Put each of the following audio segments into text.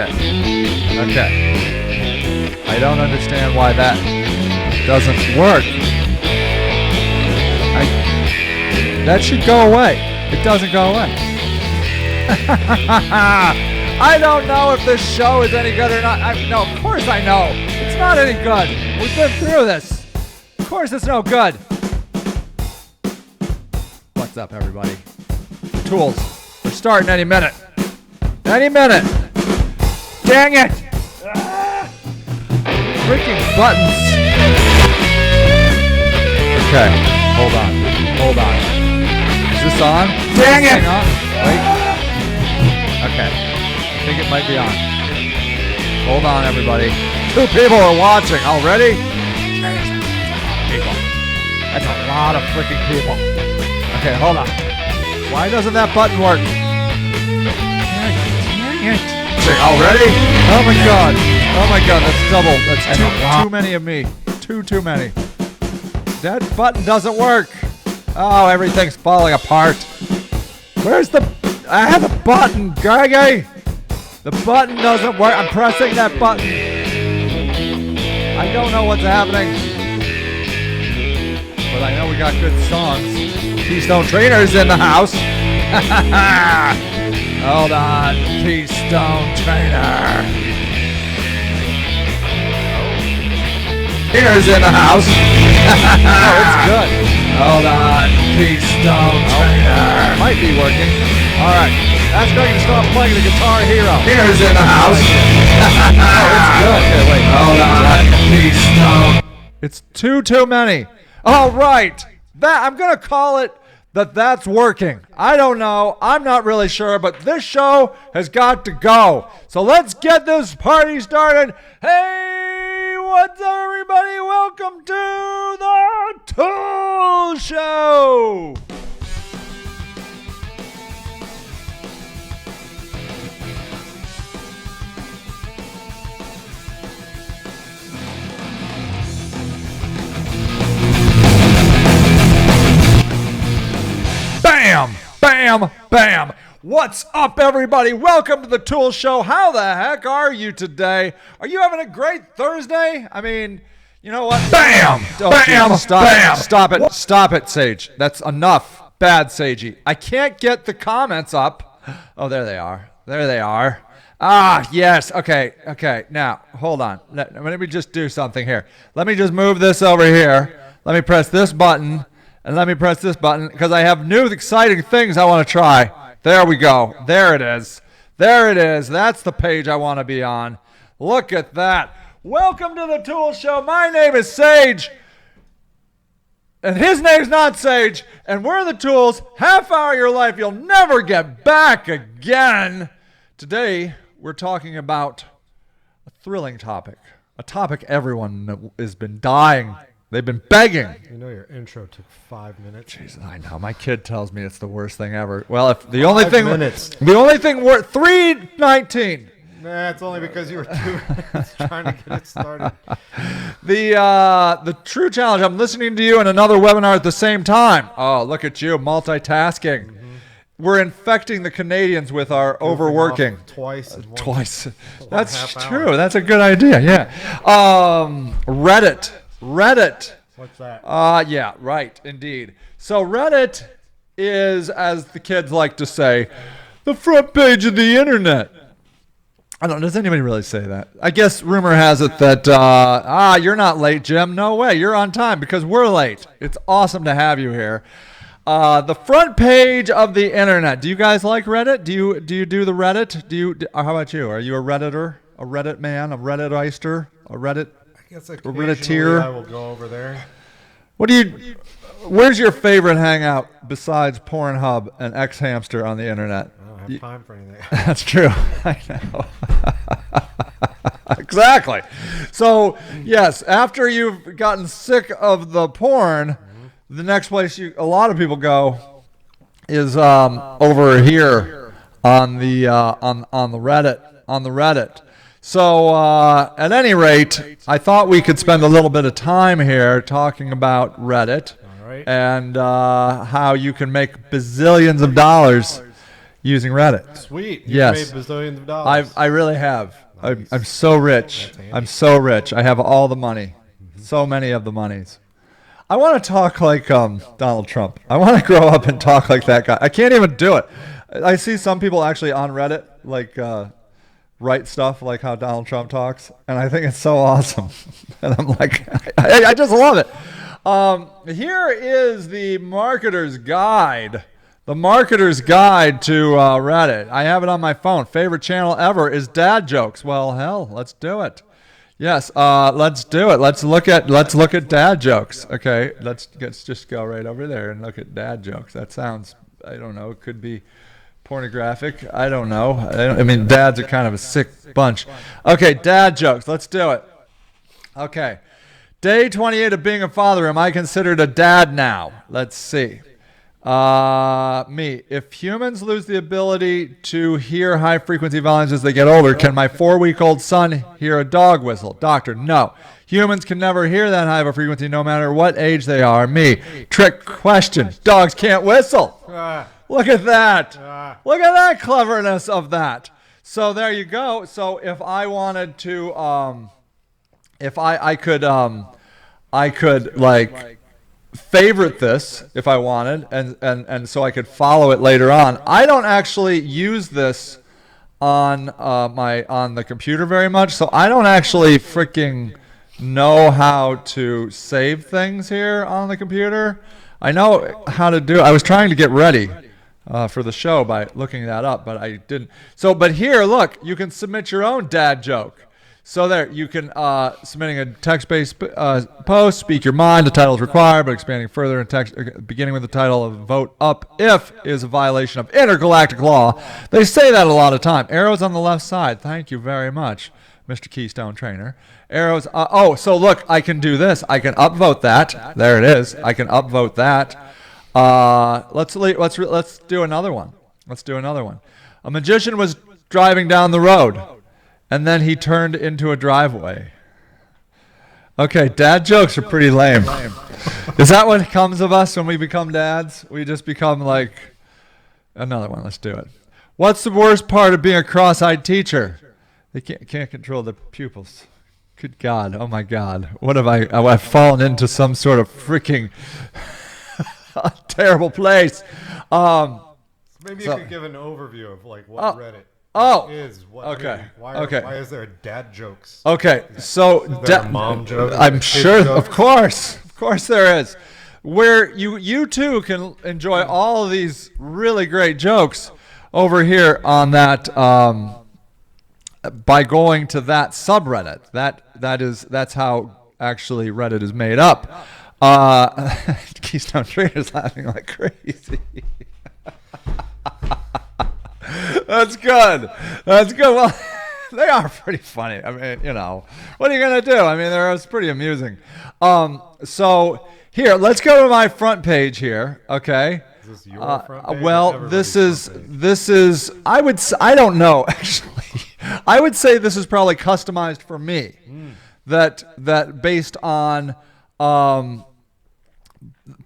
Okay. I don't understand why that doesn't work. That should go away. It doesn't go away. I don't know if this show is any good or not. No, of course I know. It's not any good. We've been through this. Of course it's no good. What's up, everybody? Tools. We're starting any minute. Any minute. Dang it! Freaking buttons. Okay, hold on. Hold on. Is this on? Dang it! On? Wait. Okay. I think it might be on. Hold on, everybody. 2 people are watching already. People. That's a lot of freaking people. Okay, hold on. Why doesn't that button work? Dang it. Already? Oh my god. Oh my god, that's double. That's too many of me. Too many. That button doesn't work. Oh, everything's falling apart. Where's the... I have a button, Greggy. The button doesn't work. I'm pressing that button. I don't know what's happening. But I know we got good songs. Keystone Trainers in the house. Hold on, Keystone Trainer. Trainers in the house. Oh, it's good. Hold on, Keystone Trainer. Might be working. All right, that's going to start playing the Guitar Hero. Trainers in the house. Oh, it's good. Okay, wait. Hold on, Keystone. It's too many. All right, I'm gonna call it. That's working. I don't know. I'm not really sure, but this show has got to go. So let's get this party started. Hey, what's up, everybody? Welcome to the Tool Show. Bam! Bam! Bam! What's up, everybody? Welcome to the Tool Show. How the heck are you today? Are you having a great Thursday? I mean, you know what? Bam! Oh, bam! Geez, stop bam! Stop it. Stop it, Sage. That's enough. Bad, Sagey. I can't get the comments up. Oh, there they are. There they are. Ah, yes. Okay. Okay. Now, hold on. Let me just do something here. Let me just move this over here. Let me press this button. And let me press this button because I have new exciting things I want to try. There we go. There it is. There it is. That's the page I want to be on. Look at that. Welcome to the Tool Show. My name is Sage. And his name's not Sage. And we're the Tools. Half hour of your life you'll never get back again. Today, we're talking about a thrilling topic. A topic everyone has been dying. They've been begging. You know your intro took 5 minutes. Jesus, I know. My kid tells me it's the worst thing ever. Well, if the only thing, 5 minutes. The only thing worth 3:19. Nah, it's only because you were 2 minutes trying to get it started. The true challenge. I'm listening to you and another webinar at the same time. Oh, look at you, multitasking. Mm-hmm. We're infecting the Canadians with our overworking. Twice. Twice. That's true. That's a good idea. Yeah. Reddit. What's that? Yeah, right, indeed. So Reddit is, as the kids like to say, the front page of the internet. I don't know, does anybody really say that? I guess rumor has it that, you're not late, Jim. No way, you're on time because we're late. It's awesome to have you here. The front page of the internet. Do you guys like Reddit? Do you do the Reddit? How about you? Are you a Redditor? A Reddit man? A Reddit-ister? A Reddit? I guess occasionally I will go over there. Where's your favorite hangout besides Pornhub and X-Hamster on the internet? I don't have time for anything. That's true. I know. Exactly. So, yes, after you've gotten sick of the porn, the next place a lot of people go is over here on the Reddit. So, at any rate, I thought we could spend a little bit of time here talking about Reddit All right. and how you can make bazillions of dollars using Reddit. Sweet. Yes. Made bazillions of dollars. I really have. Nice. I'm so rich. That's handy. I'm so rich. I have all the money. So many of the monies. I want to talk like Donald Trump. I want to grow up and talk like that guy. I can't even do it. I see some people actually on Reddit like write stuff like how Donald Trump talks, and I think it's so awesome. And I'm like, I just love it. Here is the marketer's guide. The marketer's guide to Reddit. I have it on my phone. Favorite channel ever is dad jokes. Well, hell, let's do it. Yes, let's do it. Let's look at dad jokes. Okay, let's just go right over there and look at dad jokes. That sounds, I don't know, it could be pornographic. I don't know. I mean, dads are kind of a sick bunch. Okay, dad jokes. Let's do it. Okay, day 28 of being a father. Am I considered a dad now? Let's see. Me. If humans lose the ability to hear high frequency volumes as they get older, can my 4-week-old son hear a dog whistle? Doctor, no. Humans can never hear that high of a frequency no matter what age they are. Me. Trick question. Dogs can't whistle. Look at that. Look at that cleverness of that. So there you go. So if I wanted to, if I could like favorite this if I wanted, and so I could follow it later on. I don't actually use this on on the computer very much, so I don't actually freaking know how to save things here on the computer. I know how to do. I was trying to get ready for the show by looking that up, but I didn't. So, but here, look, you can submit your own dad joke. So there, you can, submitting a text-based post, speak your mind, the title is required, but expanding further in text, beginning with the title of vote up if is a violation of intergalactic law. They say that a lot of time. Arrows on the left side. Thank you very much, Mr. Keystone Trainer. Arrows, so look, I can do this. I can upvote that. There it is. I can upvote that. Let's do another one. Let's do another one. A magician was driving down the road, and then he turned into a driveway. Okay, dad jokes are pretty lame. Is that what comes of us when we become dads? We just become like... Another one, let's do it. What's the worst part of being a cross-eyed teacher? They can't control their pupils. Good God, oh my God. What have I've fallen into some sort of freaking terrible place. Maybe you could give an overview of like what Reddit is. Okay. Why is there dad jokes? Okay, so Is there a mom joke? I'm Kid sure, joke? of course there is. Where you too can enjoy all of these really great jokes over here on that by going to that subreddit. That's how actually Reddit is made up. Keystone Trader's laughing like crazy. That's good. That's good. Well, they are pretty funny. I mean, you know, what are you gonna do? I mean, it's pretty amusing. So here, let's go to my front page here. Okay. Is this your front page? Well, this is. I don't know actually. I would say this is probably customized for me. That based on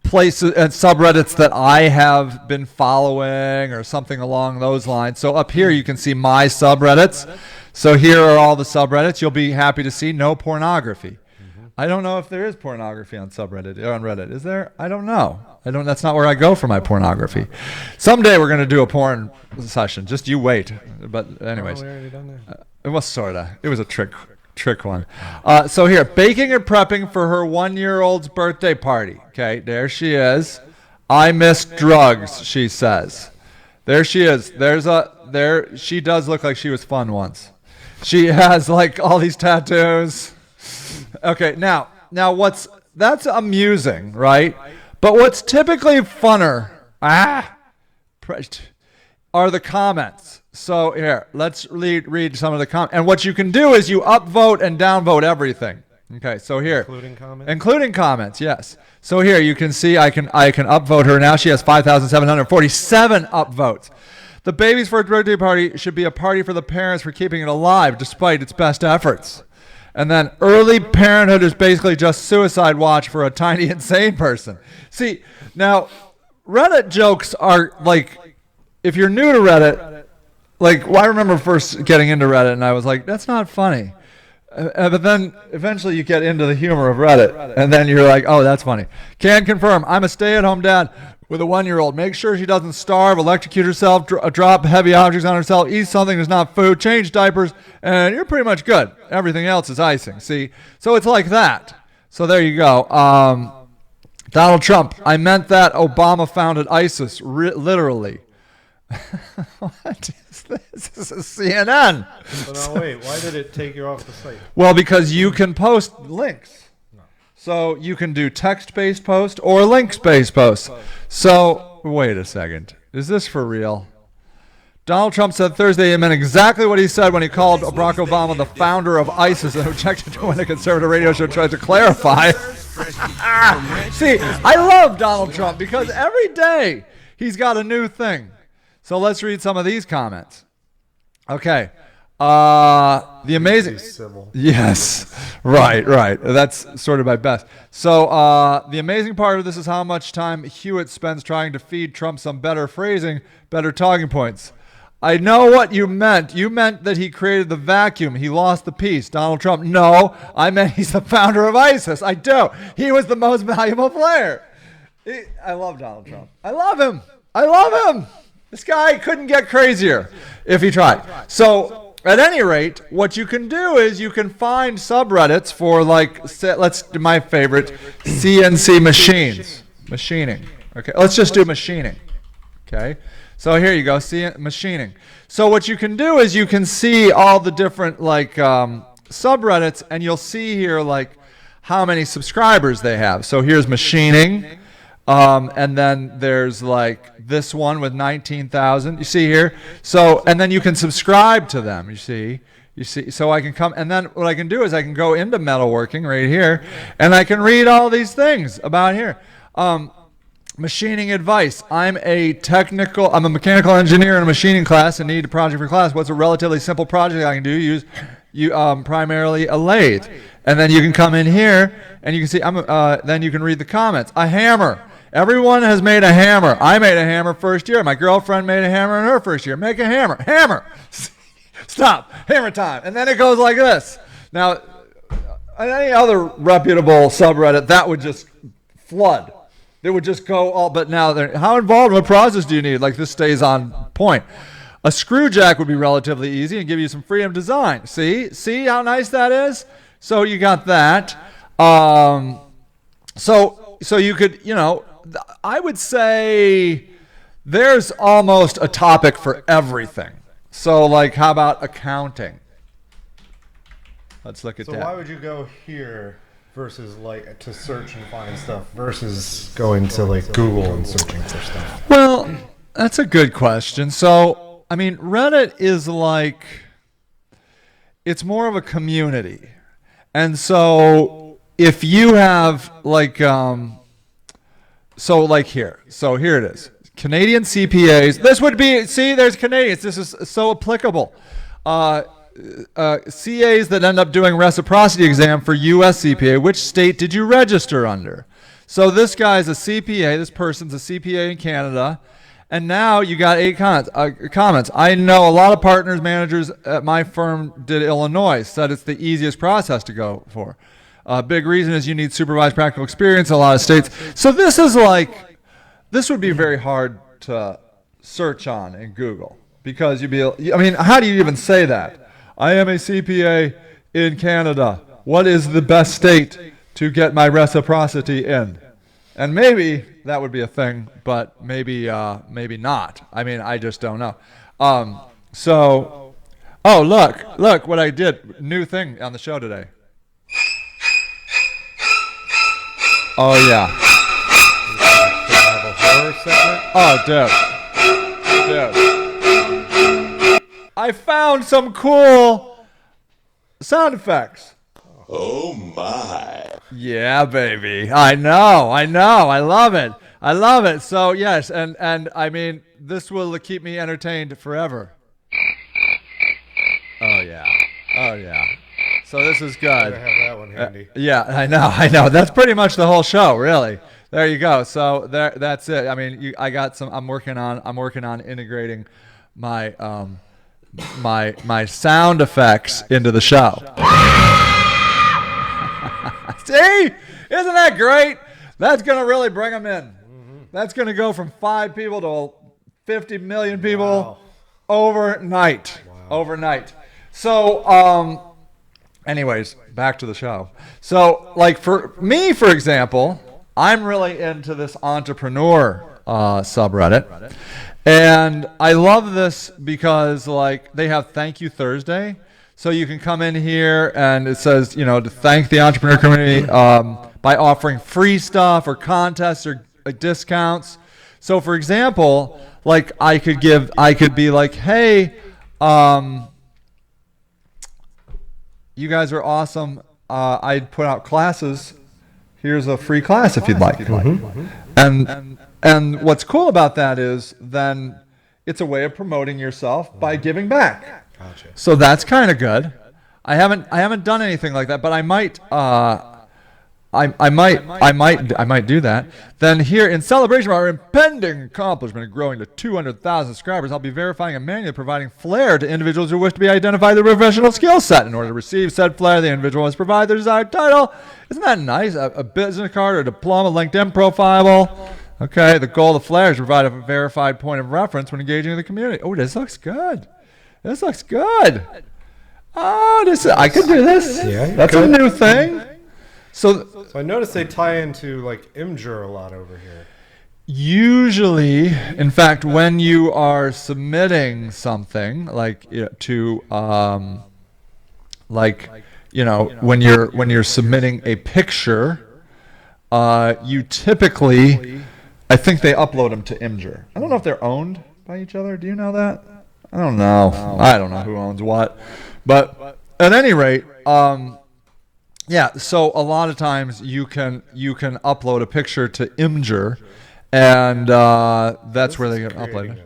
places and subreddits that I have been following or something along those lines. So up here you can see my subreddits. So here are all the subreddits. You'll be happy to see no pornography. I don't know if there is pornography on subreddit or on Reddit. Is there? I don't know. That's not where I go for my pornography. Someday we're going to do a porn session. Just you wait. But anyways, we already done that. it was sorta. It was a trick one. So here, baking and prepping for her 1-year-old's birthday party. Okay, there she is. I miss drugs, she says. There she is. She does look like she was fun once. She has like all these tattoos. Okay, now that's amusing, right? But what's typically funner are the comments. So here, let's read some of the comments. And what you can do is you upvote and downvote everything. Okay, so here. Including comments? Including comments, yes. So here you can see I can upvote her now. She has 5,747 upvotes. The baby's first birthday party should be a party for the parents for keeping it alive despite its best efforts. And then early parenthood is basically just suicide watch for a tiny insane person. See, now Reddit jokes are like if you're new to Reddit, like, I remember first getting into Reddit and I was like, that's not funny. But then eventually you get into the humor of Reddit, and then you're like, oh, that's funny. Can confirm, I'm a stay-at-home dad with a 1-year-old. Make sure she doesn't starve, electrocute herself, drop heavy objects on herself, eat something that's not food, change diapers, and you're pretty much good. Everything else is icing, see? So it's like that. So there you go. Donald Trump, I meant that Obama founded ISIS, literally. What is this? This is CNN. But no, wait. Why did it take you off the site? Well, because you can post links. So you can do text-based post or links-based posts. So, wait a second. Is this for real? Donald Trump said Thursday he meant exactly what he said when he called Barack Obama the founder of ISIS and objected to when a conservative radio show tried to clarify. See, I love Donald Trump because every day he's got a new thing. So let's read some of these comments. Okay. The amazing... Yes. Right. That's sort of my best. So the amazing part of this is how much time Hewitt spends trying to feed Trump some better phrasing, better talking points. I know what you meant. You meant that he created the vacuum. He lost the peace. Donald Trump. No, I meant he's the founder of ISIS. I do. He was the most valuable player. I love Donald Trump. I love him. This guy couldn't get crazier if he tried. So, at any rate, what you can do is you can find subreddits for, like, let's do my favorite, CNC machines. Machining. Okay, let's just do machining. Okay, so here you go, machining. So what you can do is you can see all the different, like, subreddits, and you'll see here, like, how many subscribers they have. So here's machining. And then there's like this one with 19,000. You see here? So, and then you can subscribe to them. You see? So I can come, and then what I can do is I can go into metalworking right here, and I can read all these things about here. Machining advice. I'm a mechanical engineer in a machining class and need a project for class. What's a relatively simple project I can do? Use primarily a lathe. And then you can come in here, and you can see, then you can read the comments. A hammer. Everyone has made a hammer. I made a hammer first year. My girlfriend made a hammer in her first year. Make a hammer. Hammer. Stop. Hammer time. And then it goes like this. Now, any other reputable subreddit, that would just flood. It would just go all, but now, how involved in the process do you need? Like, this stays on point. A screw jack would be relatively easy and give you some freedom of design. See how nice that is? So you got that. So you could, I would say there's almost a topic for everything. So, like, how about accounting? Let's look at that. So why would you go here versus, like, to search and find stuff versus going to, like, Google and searching for stuff? Well, that's a good question. So, I mean, Reddit is like, it's more of a community. And so if you have, like, so here it is. Canadian CPAs. This would be, see, there's Canadians. This is so applicable. CAs that end up doing reciprocity exam for U.S. CPA. Which state did you register under? So this guy's a CPA. This person's a CPA in Canada. And now you got 8 comments. I know a lot of partners, managers at my firm did Illinois. Said it's the easiest process to go for. Big reason is you need supervised practical experience in a lot of states. So this would be very hard to search on in Google because how do you even say that? I am a CPA in Canada. What is the best state to get my reciprocity in? And maybe that would be a thing, but maybe not. I mean, I just don't know. Oh, look what I did. New thing on the show today. Oh, yeah. Oh, dude. I found some cool sound effects. Oh, my. Yeah, baby. I know. I love it. So, yes, and I mean, this will keep me entertained forever. Oh, yeah. So this is good. I have that one handy. Yeah, I know. That's pretty much the whole show, really. There you go. So that's it. I mean, I got some. I'm working on integrating my my sound effects into the show. See, isn't that great? That's gonna really bring them in. That's gonna go from 5 people to 50 million people overnight. Overnight. So, anyways, back to the show. So, like for me, for example, I'm really into this entrepreneur subreddit. And I love this because, like, they have Thank You Thursday. So you can come in here and it says, you know, to thank the entrepreneur community by offering free stuff or contests or discounts. So, for example, like I could be like, hey, you guys are awesome. I'd put out classes. Here's a free class if you'd like. And what's cool about that is then it's a way of promoting yourself by giving back. Gotcha. So that's kind of good. I haven't done anything like that, but I might I might do that. Then here, in celebration of our impending accomplishment of growing to 200,000 subscribers, I'll be verifying and manually providing flair to individuals who wish to be identified with a professional skill set. In order to receive said flair, the individual must provide their desired title. Isn't that nice? A business card or a diploma, LinkedIn profile. Okay, the goal of the flair is to provide a verified point of reference when engaging in the community. Oh, this looks good. This looks good. Oh, I could do this. Yeah, that's a new thing. So I noticed they tie into like Imgur a lot over here. Usually, in fact, when you are submitting something like when you're submitting a picture, you typically, I think they upload them to Imgur. I don't know if they're owned by each other. Do you know that? I don't know. I don't know who owns what, but at any rate, yeah. So a lot of times you can upload a picture to Imgur, and that's where they get uploaded.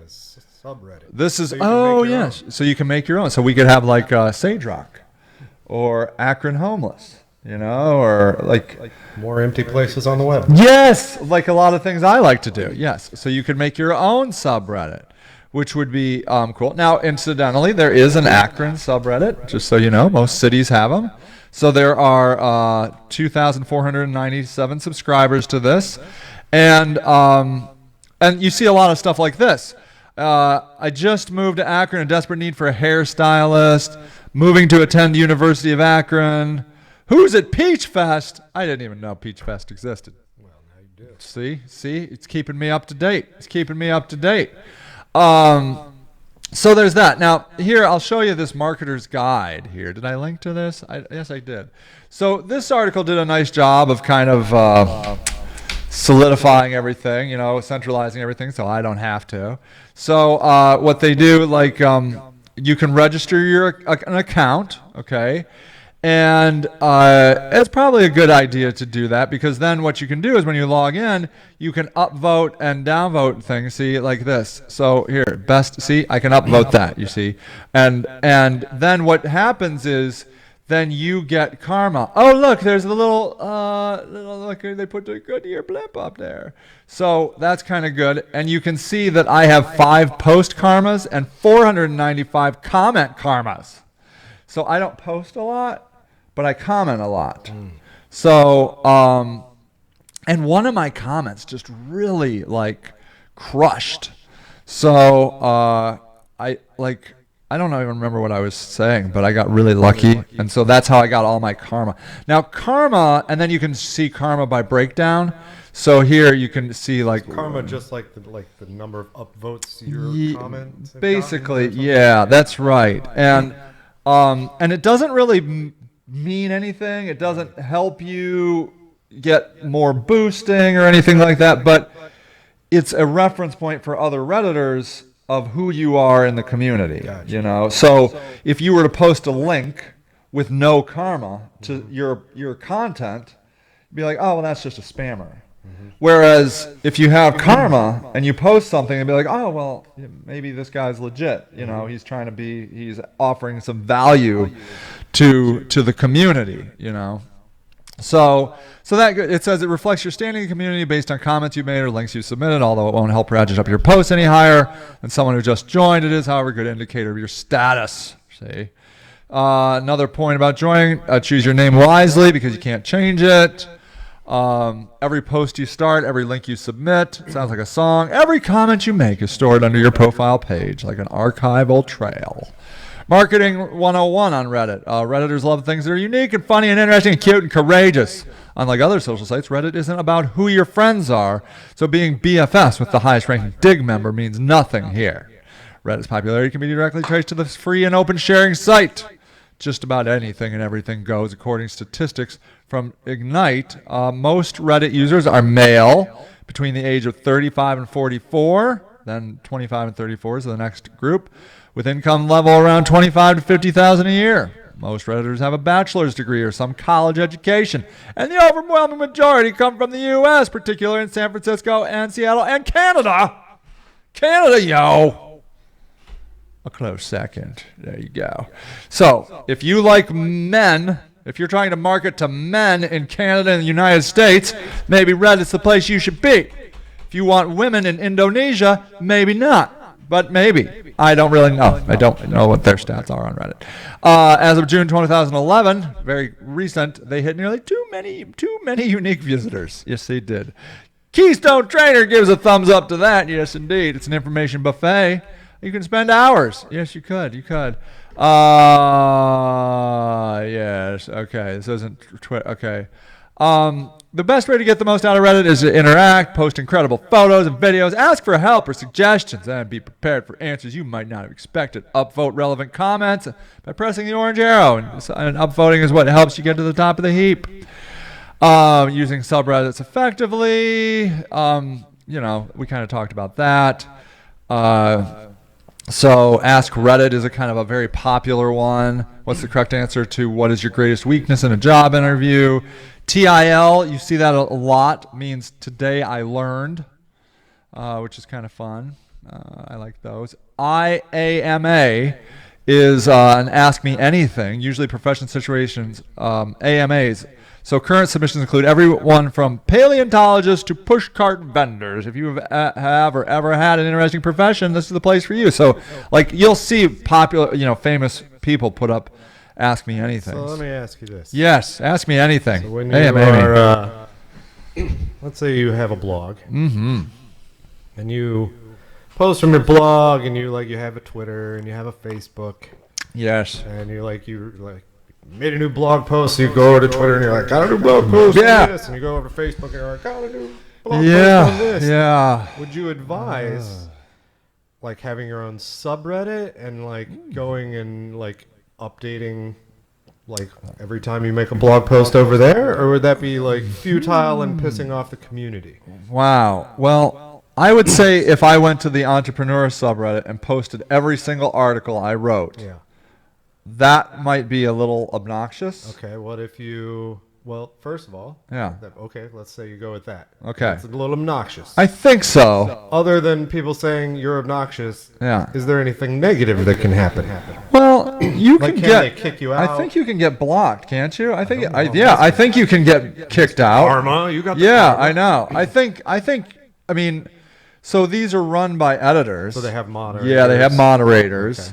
Subreddit. This is yes. So you can make your own. So we could have like Sage Rock, or Akron Homeless, or like more empty places on the web. Yes, like a lot of things I like to do. Yes. So you could make your own subreddit, which would be cool. Now, incidentally, there is an Akron subreddit, just so you know. Most cities have them. So there are 2,497 subscribers to this. And you see a lot of stuff like this. I just moved to Akron, in desperate need for a hairstylist, moving to attend University of Akron. Who's at Peach Fest? I didn't even know Peach Fest existed. Well, now you do. See, it's keeping me up to date. So there's that. Now, here, I'll show you this marketer's guide here. Did I link to this? Yes, I did. So this article did a nice job of kind of solidifying everything, centralizing everything, so I don't have to. So what they do, like, you can register an account, okay? And it's probably a good idea to do that, because then what you can do is when you log in, you can upvote and downvote things. See, like this. So here, I can upvote that, you see. And then what happens is then you get karma. Oh, look, there's a little look, they put the Goodyear blimp up there. So that's kind of good. And you can see that I have 5 post karmas and 495 comment karmas. So I don't post a lot, but I comment a lot. So, and one of my comments just really like crushed. So I don't even remember what I was saying, but I got really lucky. And so that's how I got all my karma. Now karma, and then you can see karma by breakdown. So here you can see like karma, just like the number of upvotes your comments. Basically, yeah, that's right. And it doesn't really mean anything. It doesn't help you get more boosting or anything like that, but it's a reference point for other Redditors of who you are in the community. Gotcha. So if you were to post a link with no karma to your content, you'd be like, oh, well, that's just a spammer. Whereas if you have karma and you post something and be like, oh, well, maybe this guy's legit. He's offering some value to the community, So that it says it reflects your standing in the community based on comments you made or links you submitted, although it won't help ratchet up your posts any higher than someone who just joined. It is, however, a good indicator of your status. See? Another point about joining, choose your name wisely because you can't change it. Every post you start, every link you submit, it sounds like a song. Every comment you make is stored under your profile page like an archival trail. Marketing 101 on Reddit. Redditors love things that are unique and funny and interesting and cute and courageous. Unlike other social sites, Reddit isn't about who your friends are, so being BFS with the highest ranking Dig member means nothing here. Reddit's popularity can be directly traced to the free and open sharing site. Just about anything and everything goes, according to statistics from Ignite. Most Reddit users are male, between the age of 35 and 44, then 25 and 34 is the next group, with income level around 25 to 50,000 a year. Most Redditors have a bachelor's degree or some college education, and the overwhelming majority come from the U.S., particularly in San Francisco and Seattle and Canada. Canada, yo! A close second. There you go. So, if you like men, if you're trying to market to men in Canada and the United States, maybe Reddit's the place you should be. If you want women in Indonesia, maybe not. But maybe. I don't really know. I don't know what their stats are on Reddit. As of June 2011, very recent, they hit nearly too many unique visitors. Yes, they did. Keystone Trainer gives a thumbs up to that. Yes, indeed. It's an information buffet. You can spend hours. Yes, you could. You could. Yes. Okay. This isn't Twitter. Okay. The best way to get the most out of Reddit is to interact, post incredible photos and videos, ask for help or suggestions, and be prepared for answers you might not have expected. Upvote relevant comments by pressing the orange arrow, and upvoting is what helps you get to the top of the heap. Using subreddits effectively, we kind of talked about that. So Ask Reddit is a kind of a very popular one. What's the correct answer to what is your greatest weakness in a job interview? TIL, you see that a lot, means today I learned, which is kind of fun. I like those. IAMA is an Ask Me Anything, usually professional situations, AMAs. So current submissions include everyone from paleontologists to pushcart vendors. If you have or ever had an interesting profession, this is the place for you. So, like, you'll see popular, famous people put up Ask Me Anything. So let me ask you this. Yes, ask me anything. So when you are, let's say you have a blog, and you post from your blog, and you have a Twitter, and you have a Facebook. Yes. And you made a new blog post, so you go over to Twitter, and you're like, got a new blog post on this, and you go over to Facebook, and you're like, got a new blog post on this. Yeah. Would you advise, having your own subreddit and, going and, updating every time you make a blog post over there, or would that be futile and pissing off the community? Wow. Well, I would say if I went to the entrepreneur subreddit and posted every single article I wrote, that might be a little obnoxious. Okay, what if you... Well, first of all... Yeah. Okay, let's say you go with that. Okay. It's a little obnoxious. I think so. Other than people saying you're obnoxious, yeah, is there anything negative that can happen? Well, you can they kick you out? I think you can get blocked, can't you? I think you can get kicked out. Karma, you got the karma. I know. I mean, so these are run by editors. So they have moderators. Yeah, they have moderators.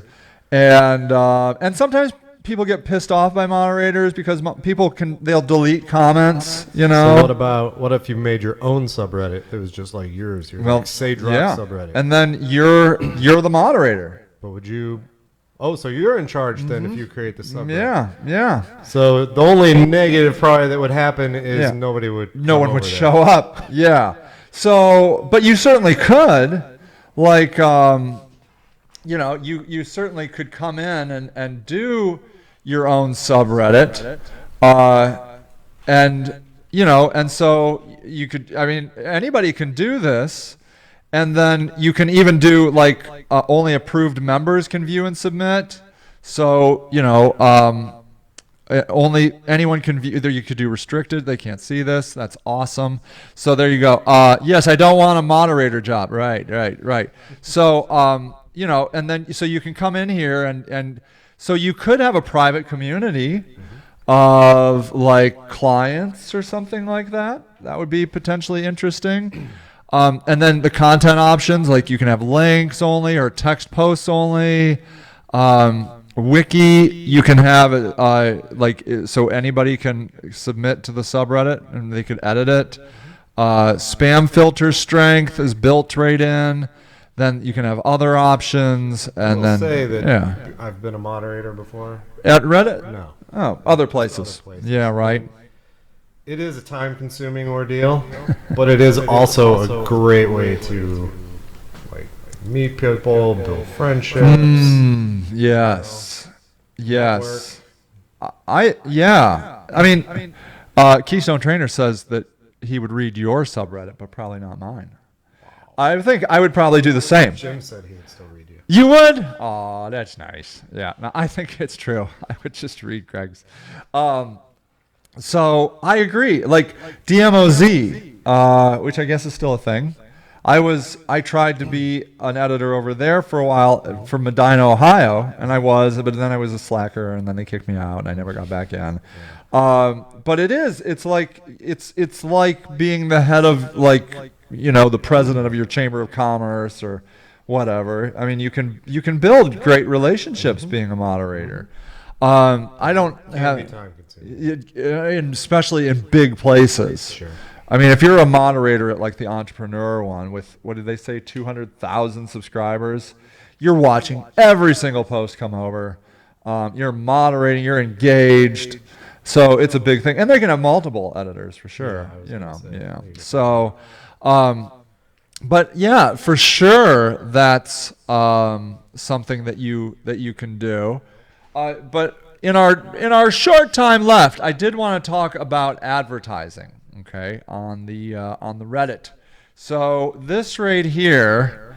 Okay. And sometimes people get pissed off by moderators because they'll delete comments, So what if you made your own subreddit that was just like yours? Sage Rock subreddit. And then you're the moderator. But would you... Oh, so you're in charge then if you create the subreddit. Yeah. So the only negative probably that would happen is no one would show up. Yeah. So, but you certainly could, you certainly could come in and do your own subreddit, and so you could. I mean, anybody can do this, and then you can even do only approved members can view and submit. So only anyone can view. Either you could do restricted; they can't see this. That's awesome. So there you go. Yes, I don't want a moderator job. Right. So and then so you can come in here and so you could have a private community, of like clients or something like that. That would be potentially interesting. And then the content options, like you can have links only or text posts only. Wiki, you can have so anybody can submit to the subreddit and they could edit it. Spam filter strength is built right in. Then you can have other options, and I'll say that I've been a moderator before. At Reddit? No. Oh, other places. Yeah, right. It is a time-consuming ordeal, but it is also a great way to like meet people, build friendships. Yes. I mean, Keystone Trainer says that he would read your subreddit, but probably not mine. I think I would probably do the same. Jim said he would still read you. You would? Oh, that's nice. Yeah, no, I think it's true. I would just read Greg's. So I agree. Like DMOZ, which I guess is still a thing. I tried to be an editor over there for a while from Medina, Ohio, and but then I was a slacker, and then they kicked me out, and I never got back in. But it's like being the head of the president of your chamber of commerce or whatever. I mean, you can build great relationships being a moderator. I don't have, especially in big places. Sure. I mean, if you're a moderator at like the Entrepreneur one with, what did they say, 200,000 subscribers, you're watching every single post come over. You're moderating, you're engaged. So it's a big thing. And they can have multiple editors for sure. So, but yeah, for sure that's something that you can do. But in our short time left, I did want to talk about advertising. Okay, on the Reddit. So this right here,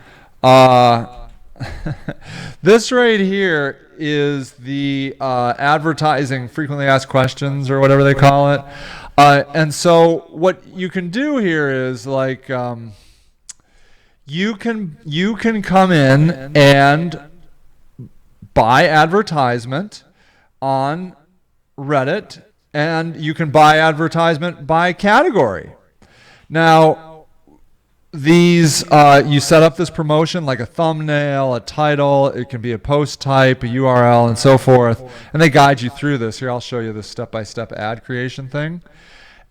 is the advertising frequently asked questions or whatever they call it. And so what you can do here is like you can come in and buy advertisement on Reddit. And you can buy advertisement by category. Now, these you set up this promotion like a thumbnail, a title. It can be a post type, a URL, and so forth. And they guide you through this. Here, I'll show you this step-by-step ad creation thing.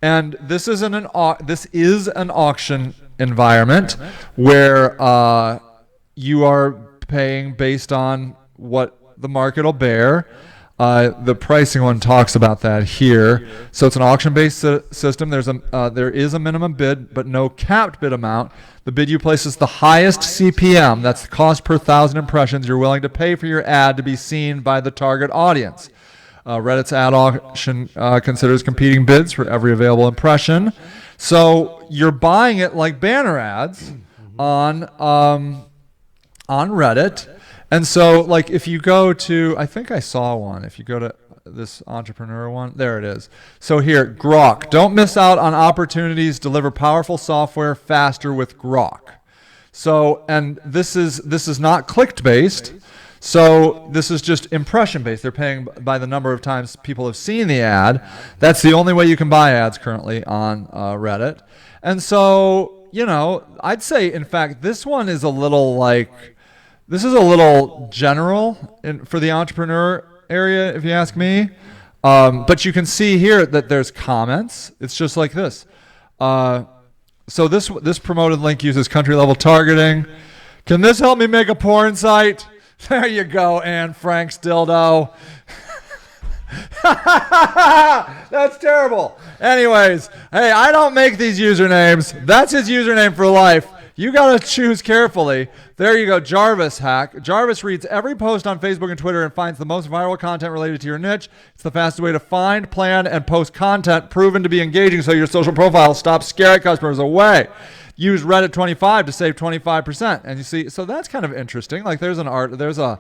And this is an auction environment where you are paying based on what the market will bear. The pricing one talks about that here. So it's an auction-based system. There is a minimum bid, but no capped bid amount. The bid you place is the highest CPM. That's the cost per 1,000 impressions you're willing to pay for your ad to be seen by the target audience. Reddit's ad auction considers competing bids for every available impression. So you're buying it like banner ads on Reddit. And so, like, if you go to, I think I saw one. If you go to this Entrepreneur one, there it is. So here, Grok. Don't miss out on opportunities. Deliver powerful software faster with Grok. So, and this is not clicked based. So this is just impression based. They're paying by the number of times people have seen the ad. That's the only way you can buy ads currently on Reddit. And so, I'd say, in fact, this one is a little general for the entrepreneur area, if you ask me. But you can see here that there's comments. It's just like this. So this promoted link uses country level targeting. Can this help me make a porn site? There you go, Anne Frank's dildo. That's terrible. Anyways, hey, I don't make these usernames. That's his username for life. You got to choose carefully. There you go, Jarvis hack. Jarvis reads every post on Facebook and Twitter and finds the most viral content related to your niche. It's the fastest way to find, plan, and post content proven to be engaging so your social profile stops scaring customers away. Use Reddit 25 to save 25%. And you see, so that's kind of interesting. Like there's a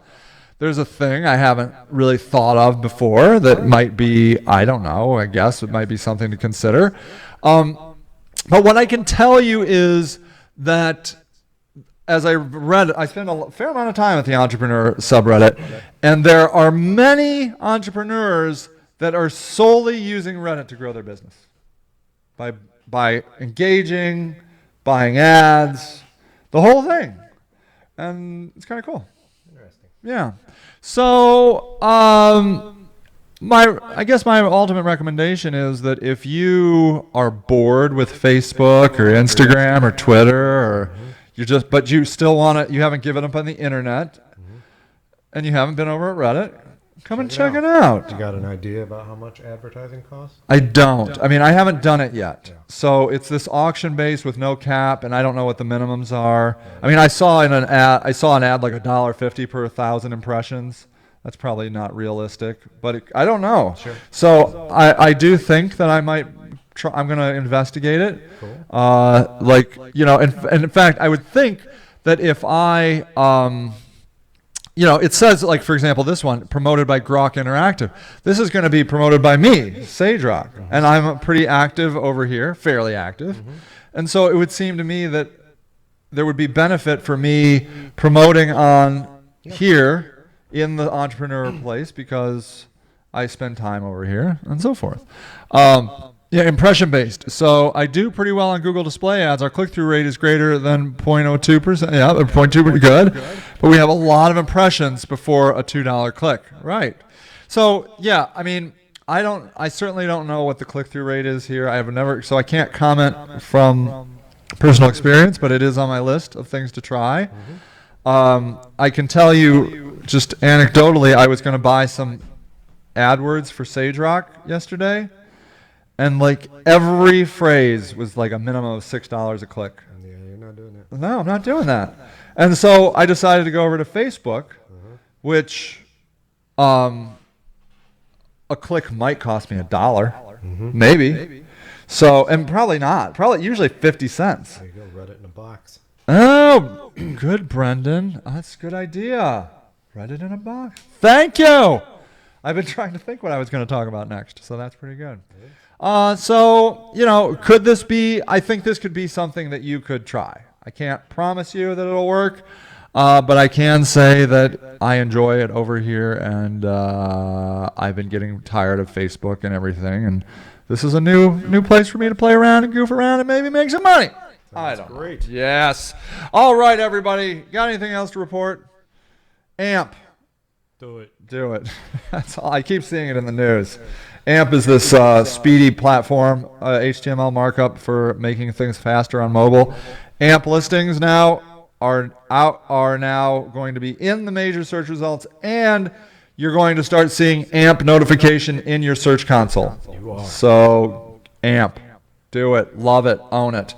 thing I haven't really thought of before that might be, I don't know, I guess it might be something to consider. But what I can tell you is that as I read, I spent a fair amount of time at the Entrepreneur subreddit, and there are many entrepreneurs that are solely using Reddit to grow their business by engaging, buying ads, the whole thing. And it's kind of cool. Interesting. Yeah. So, I guess my ultimate recommendation is that if you are bored with Facebook or Instagram or Twitter, or but you still want to, you haven't given up on the internet, and you haven't been over at Reddit, come and check it out. You got an idea about how much advertising costs? I don't. I mean, I haven't done it yet. So it's this auction base with no cap, and I don't know what the minimums are. I mean, I saw an ad like $1.50 per 1,000 impressions. That's probably not realistic, but I don't know. Sure. So I do think that I might try. I'm going to investigate it. Cool. And in fact, I would think that if I it says, like, for example, this one, promoted by Grok Interactive. This is going to be promoted by me, SageRock. And I'm pretty active over here, fairly active. And so it would seem to me that there would be benefit for me promoting on here in the entrepreneur place because I spend time over here and so forth. Impression based. So I do pretty well on Google Display Ads. Our click-through rate is greater than 0.02%. Yeah, 0.2 pretty good. But we have a lot of impressions before a $2 click. Right. So yeah, I mean, I certainly don't know what the click-through rate is here. So I can't comment from personal experience, but it is on my list of things to try. I can tell you just anecdotally, I was going to buy some AdWords for SageRock yesterday. And like every phrase was like a minimum of $6 a click. Yeah, you're not doing it. No, I'm not doing that. And so I decided to go over to Facebook, which a click might cost me $1, maybe. So, and probably not. Probably usually 50 cents. There you go, Reddit in a box. Oh, good, Brendan. That's a good idea. Reddit in a box. Thank you. I've been trying to think what I was going to talk about next, so that's pretty good. Could this be, I think this could be something that you could try. I can't promise you that it'll work, but I can say that I enjoy it over here, and I've been getting tired of Facebook and everything, and this is a new place for me to play around and goof around and maybe make some money. I don't know. Great. Yes. All right, everybody. Got anything else to report? AMP. Do it. Do it. That's all. I keep seeing it in the news. AMP is this speedy platform, HTML markup for making things faster on mobile. AMP listings now are now going to be in the major search results, and you're going to start seeing AMP notification in your search console. You are. So AMP. Do it. Love it. Own it.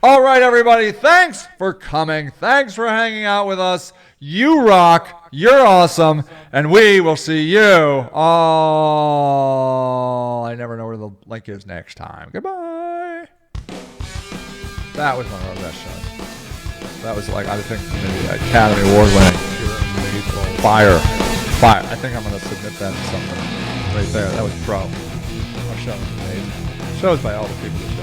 All right, everybody. Thanks for coming. Thanks for hanging out with us. You rock. You're awesome. And we will see you. Oh, I never know where the link is next time. Goodbye. That was one of our best shows. That was like, I think, maybe Academy Award winning. Fire. I think I'm going to submit that to something right there. That was pro. Our show was amazing. Shows by all the people who show.